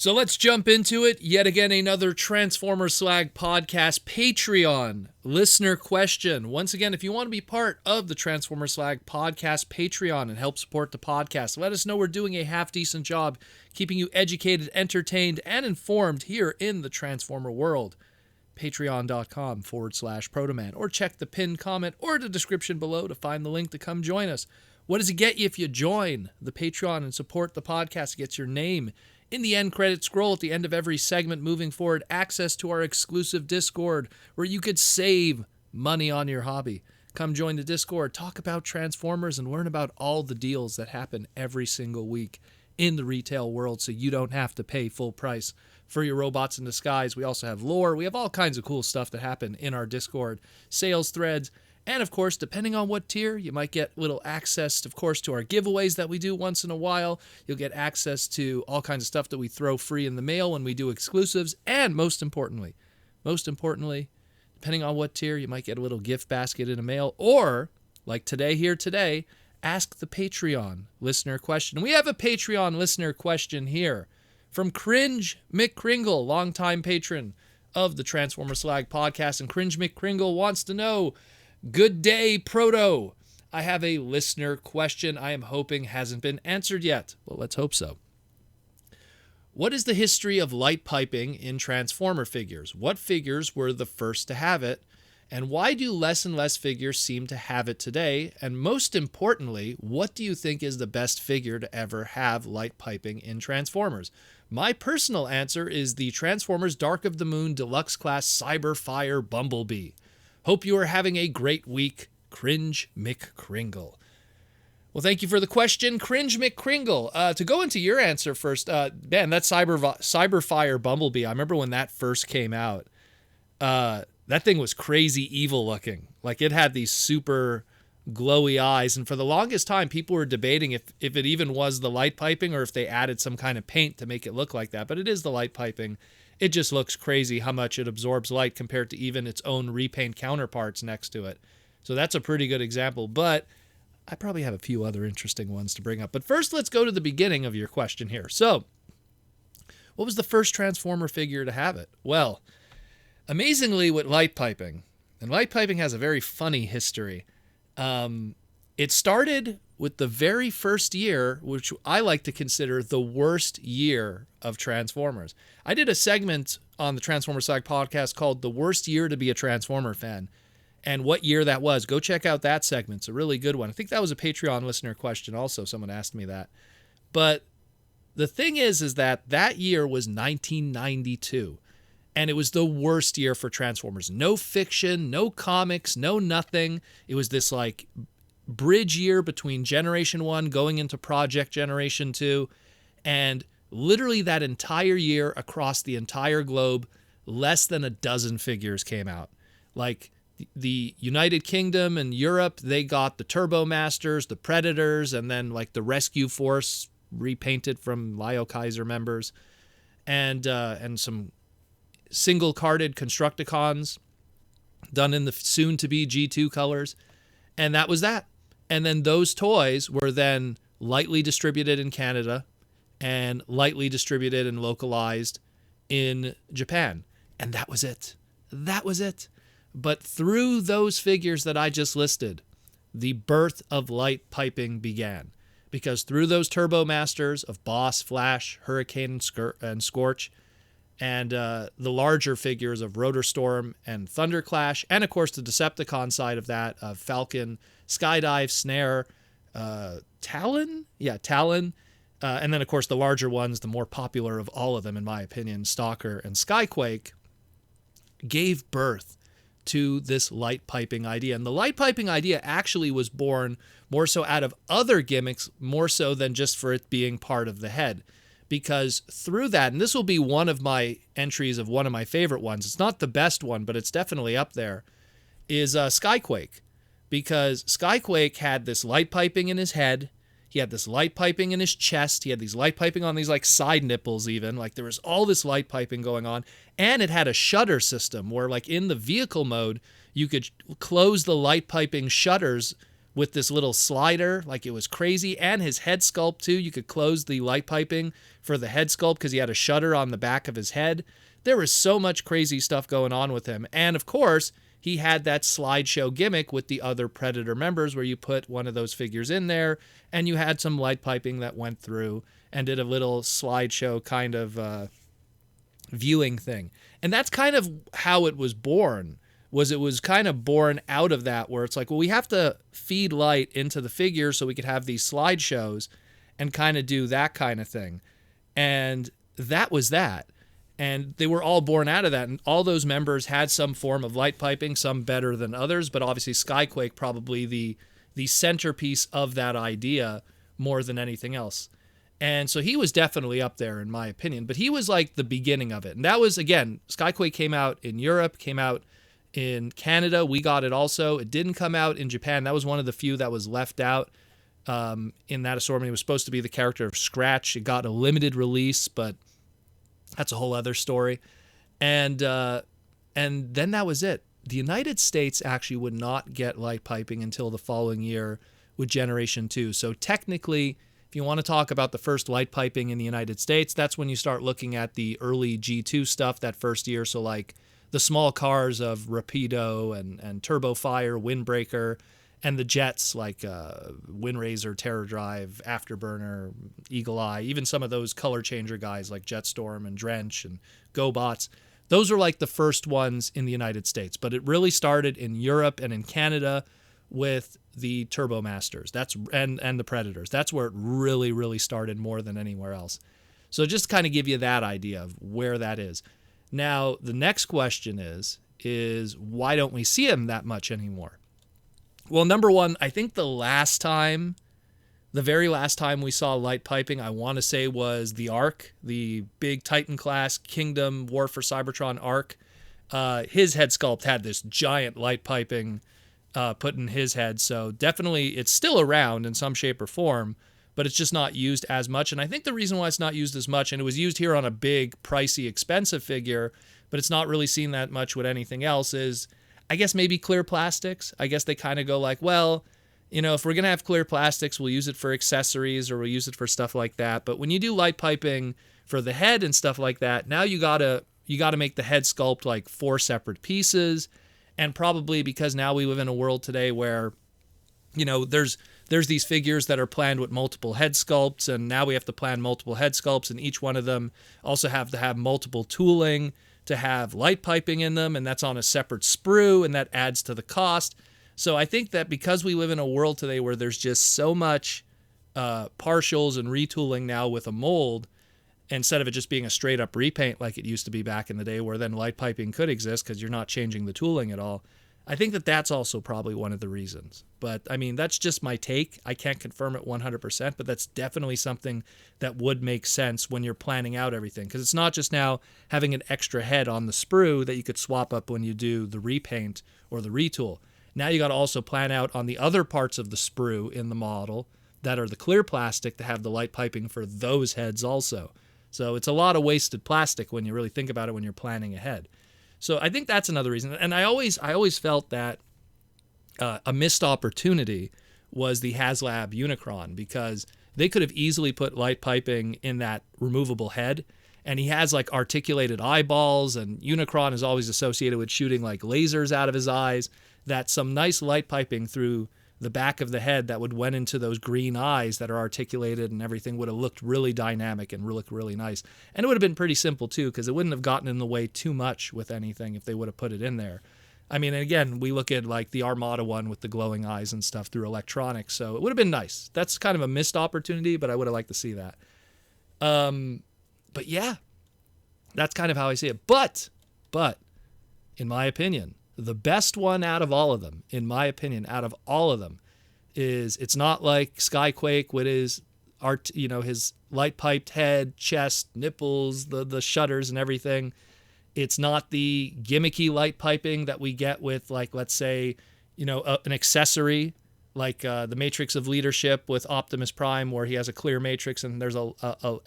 So let's jump into it. Yet again, another Transformer Slag podcast Patreon listener question. Once again, if you want to be part of the Transformer Slag podcast Patreon and help support the podcast, let us know we're doing a half-decent job keeping you educated, entertained, and informed here in the Transformer world. Patreon.com/Protoman, or check the pinned comment or the description below to find the link to come join us. What does it get you if you join the Patreon and support the podcast? It gets your name in the end credit scroll at the end of every segment moving forward, access to our exclusive Discord where you could save money on your hobby. Come join the Discord, talk about Transformers, and learn about all the deals that happen every single week in the retail world so you don't have to pay full price for your robots in disguise. We also have lore. We have all kinds of cool stuff that happen in our Discord, sales threads, and of course, depending on what tier, you might get little access, of course, to our giveaways that we do once in a while. You'll get access to all kinds of stuff that we throw free in the mail when we do exclusives. And most importantly, depending on what tier, you might get a little gift basket in the mail. Or, like today, ask the Patreon listener question. We have a Patreon listener question here from Cringe McCringle, longtime patron of the Transformer Slag podcast. And Cringe McCringle wants to know, good day, Proto. I have a listener question I am hoping hasn't been answered yet. Well, let's hope so. What is the history of light piping in Transformer figures? What figures were the first to have it? And why do less and less figures seem to have it today? And most importantly, what do you think is the best figure to ever have light piping in Transformers? My personal answer is the Transformers Dark of the Moon Deluxe Class Cyberfire Bumblebee. Hope you are having a great week, Cringe McCringle. Well, thank you for the question, Cringe McCringle. To go into your answer first, man, that Cyberfire Bumblebee, I remember when that first came out, that thing was crazy evil looking. Like, it had these super glowy eyes, and for the longest time, people were debating if it even was the light piping or if they added some kind of paint to make it look like that, but it is the light piping. It just looks crazy how much it absorbs light compared to even its own repaint counterparts next to it. So that's a pretty good example, but I probably have a few other interesting ones to bring up. But first, let's go to the beginning of your question here. So, what was the first Transformer figure to have it? Well, amazingly with light piping, and light piping has a very funny history. It started with the very first year, which I like to consider the worst year of Transformers. I did a segment on the Transformer Slag podcast called The Worst Year to be a Transformer Fan, and what year that was. Go check out that segment. It's a really good one. I think that was a Patreon listener question also. Someone asked me that. But the thing is that year was 1992, and it was the worst year for Transformers. No fiction, no comics, no nothing. It was this like bridge year between Generation 1 going into Project Generation 2, and literally that entire year across the entire globe, less than a dozen figures came out. Like the United Kingdom and Europe, they got the Turbo Masters, the Predators, and then like the Rescue Force repainted from Lio Kaiser members, and some single-carded Constructicons done in the soon-to-be G2 colors, and that was that. And then those toys were then lightly distributed in Canada and lightly distributed and localized in Japan. And that was it. That was it. But through those figures that I just listed, the birth of light piping began. Because through those Turbo Masters of Boss, Flash, Hurricane, and Scorch, and the larger figures of Rotor Storm and Thunderclash, and of course the Decepticon side of that, of Falcon, Skydive, Snare, Talon? Yeah, Talon. And then, of course, the larger ones, the more popular of all of them, in my opinion, Stalker and Skyquake, gave birth to this light piping idea. And the light piping idea actually was born more so out of other gimmicks, more so than just for it being part of the head. Because through that, and this will be one of my entries of one of my favorite ones, it's not the best one, but it's definitely up there, is Skyquake. Because Skyquake had this light piping in his head, he had this light piping in his chest, he had these light piping on these like side nipples even, like there was all this light piping going on, and it had a shutter system where like in the vehicle mode, you could close the light piping shutters with this little slider, like it was crazy. And his head sculpt too. You could close the light piping for the head sculpt because he had a shutter on the back of his head. There was so much crazy stuff going on with him. And of course, he had that slideshow gimmick with the other Predator members where you put one of those figures in there and you had some light piping that went through and did a little slideshow kind of viewing thing. And that's kind of how it was born. It was kind of born out of that, where it's like, well, we have to feed light into the figure so we could have these slideshows and kind of do that kind of thing. And that was that. And they were all born out of that. And all those members had some form of light piping, some better than others. But obviously Skyquake probably the centerpiece of that idea more than anything else. And so he was definitely up there in my opinion. But he was like the beginning of it. And that was, again, Skyquake came out in Europe, came out in Canada. We got it also. It didn't come out in Japan. That was one of the few that was left out in that assortment. It was supposed to be the character of Scratch. It got a limited release, but that's a whole other story. And then that was it. The United States actually would not get light piping until the following year with Generation 2. So technically, if you want to talk about the first light piping in the United States, that's when you start looking at the early G2 stuff that first year. So like the small cars of Rapido and Turbo Fire, Windbreaker, and the jets like Windraiser, Terror Drive, Afterburner, Eagle Eye, even some of those color changer guys like Jetstorm and Drench and GoBots. Those are like the first ones in the United States. But it really started in Europe and in Canada with the Turbo Masters. And the Predators. That's where it really, really started more than anywhere else. So just to kind of give you that idea of where that is. Now, the next question is why don't we see him that much anymore? Well, number one, I think the very last time we saw light piping, I want to say was the Ark, the big Titan class Kingdom War for Cybertron Ark. His head sculpt had this giant light piping put in his head. So definitely it's still around in some shape or form, but it's just not used as much. And I think the reason why it's not used as much, and it was used here on a big, pricey, expensive figure, but it's not really seen that much with anything else, is I guess maybe clear plastics. I guess they kind of go like, well, if we're going to have clear plastics, we'll use it for accessories or we'll use it for stuff like that. But when you do light piping for the head and stuff like that, now you got to make the head sculpt like 4 separate pieces. And probably because now we live in a world today where, there's these figures that are planned with multiple head sculpts, and now we have to plan multiple head sculpts, and each one of them also have to have multiple tooling to have light piping in them, and that's on a separate sprue, and that adds to the cost. So I think that because we live in a world today where there's just so much partials and retooling now with a mold, instead of it just being a straight up repaint like it used to be back in the day where then light piping could exist because you're not changing the tooling at all, I think that that's also probably one of the reasons. But I mean, that's just my take. I can't confirm it 100%, but that's definitely something that would make sense when you're planning out everything. Because it's not just now having an extra head on the sprue that you could swap up when you do the repaint or the retool. Now you got to also plan out on the other parts of the sprue in the model that are the clear plastic to have the light piping for those heads also. So it's a lot of wasted plastic when you really think about it when you're planning ahead. So I think that's another reason. And I always felt that a missed opportunity was the HasLab Unicron, because they could have easily put light piping in that removable head. And he has like articulated eyeballs, and Unicron is always associated with shooting like lasers out of his eyes. That some nice light piping through the back of the head that would went into those green eyes that are articulated and everything would have looked really dynamic and looked really nice. And it would have been pretty simple too, because it wouldn't have gotten in the way too much with anything if they would have put it in there. I mean, again, we look at like the Armada one with the glowing eyes and stuff through electronics, so it would have been nice. That's kind of a missed opportunity, but I would have liked to see that. But yeah, that's kind of how I see it. But in my opinion, the best one out of all of them, is it's not like Skyquake with his art, his light piped head, chest, nipples, the shutters and everything. It's not the gimmicky light piping that we get with, like, let's say, an accessory like the Matrix of Leadership with Optimus Prime, where he has a clear matrix and there's a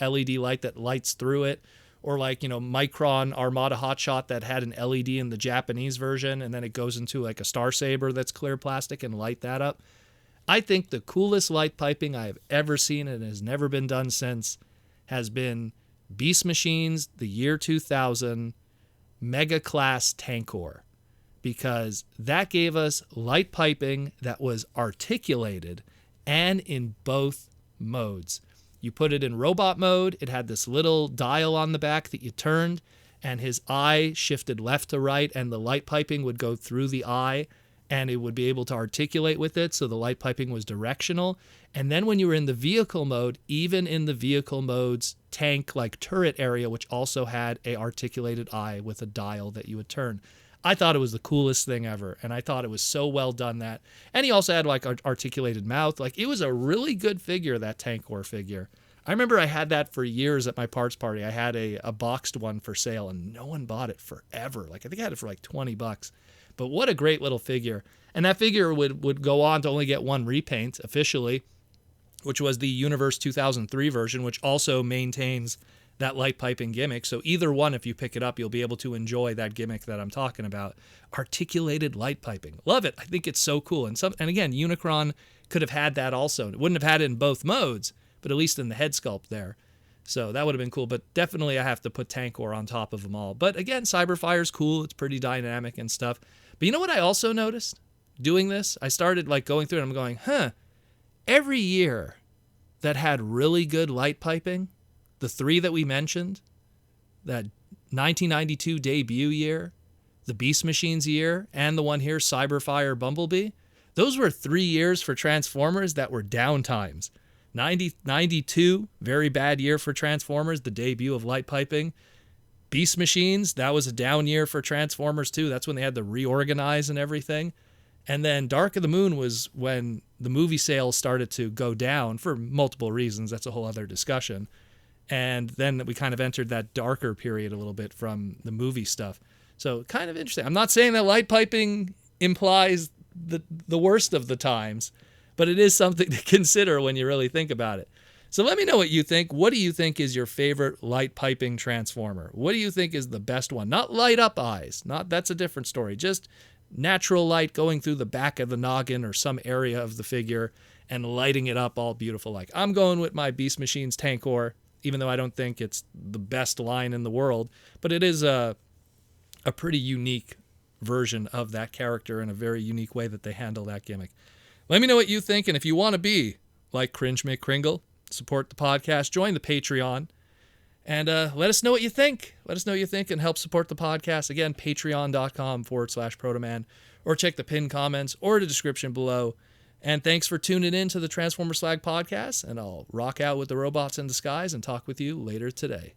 LED light that lights through it. Or like, Micron Armada Hotshot that had an LED in the Japanese version, and then it goes into like a Star Saber that's clear plastic and light that up. I think the coolest light piping I have ever seen, and has never been done since, has been Beast Machines, the year 2000, Mega Class Tankor. Because that gave us light piping that was articulated and in both modes. You put it in robot mode, it had this little dial on the back that you turned, and his eye shifted left to right, and the light piping would go through the eye, and it would be able to articulate with it, so the light piping was directional. And then when you were in the vehicle mode, even in the vehicle mode's tank, like turret area, which also had a articulated eye with a dial that you would turn. I thought it was the coolest thing ever, and I thought it was so well done that. And he also had like articulated mouth. Like, it was a really good figure, that Tankor figure. I remember I had that for years at my parts party. I had a boxed one for sale, and no one bought it forever. Like, I think I had it for like $20. But what a great little figure. And that figure would go on to only get one repaint officially, which was the Universe 2003 version, which also maintains that light piping gimmick. So either one, if you pick it up, you'll be able to enjoy that gimmick that I'm talking about. Articulated light piping. Love it. I think it's so cool. And again, Unicron could have had that also. It wouldn't have had it in both modes, but at least in the head sculpt there. So that would have been cool. But definitely I have to put Tankor on top of them all. But again, Cyberfire's cool. It's pretty dynamic and stuff. But you know what I also noticed doing this? I started like going through it and I'm going, every year that had really good light piping, the three that we mentioned, that 1992 debut year, the Beast Machines year, and the one here, Cyberfire Bumblebee, those were 3 years for Transformers that were downtimes. 92, very bad year for Transformers, the debut of light piping. Beast Machines, that was a down year for Transformers too. That's when they had to reorganize and everything. And then Dark of the Moon was when the movie sales started to go down for multiple reasons. That's a whole other discussion. And then we kind of entered that darker period a little bit from the movie stuff. So kind of interesting. I'm not saying that light piping implies the worst of the times, but it is something to consider when you really think about it. So let me know what you think. What do you think is your favorite light piping Transformer? What do you think is the best one? Not light up eyes. That's a different story. Just natural light going through the back of the noggin or some area of the figure and lighting it up all beautiful. Like, I'm going with my Beast Machines Tankor, even though I don't think it's the best line in the world, but it is a pretty unique version of that character in a very unique way that they handle that gimmick. Let me know what you think, and if you want to be like Cringe McCringle, support the podcast, join the Patreon, and let us know what you think. Let us know what you think and help support the podcast. Again, patreon.com/Protoman, or check the pinned comments or the description below. And thanks for tuning in to the Transformer Slag podcast, and I'll rock out with the robots in disguise and talk with you later today.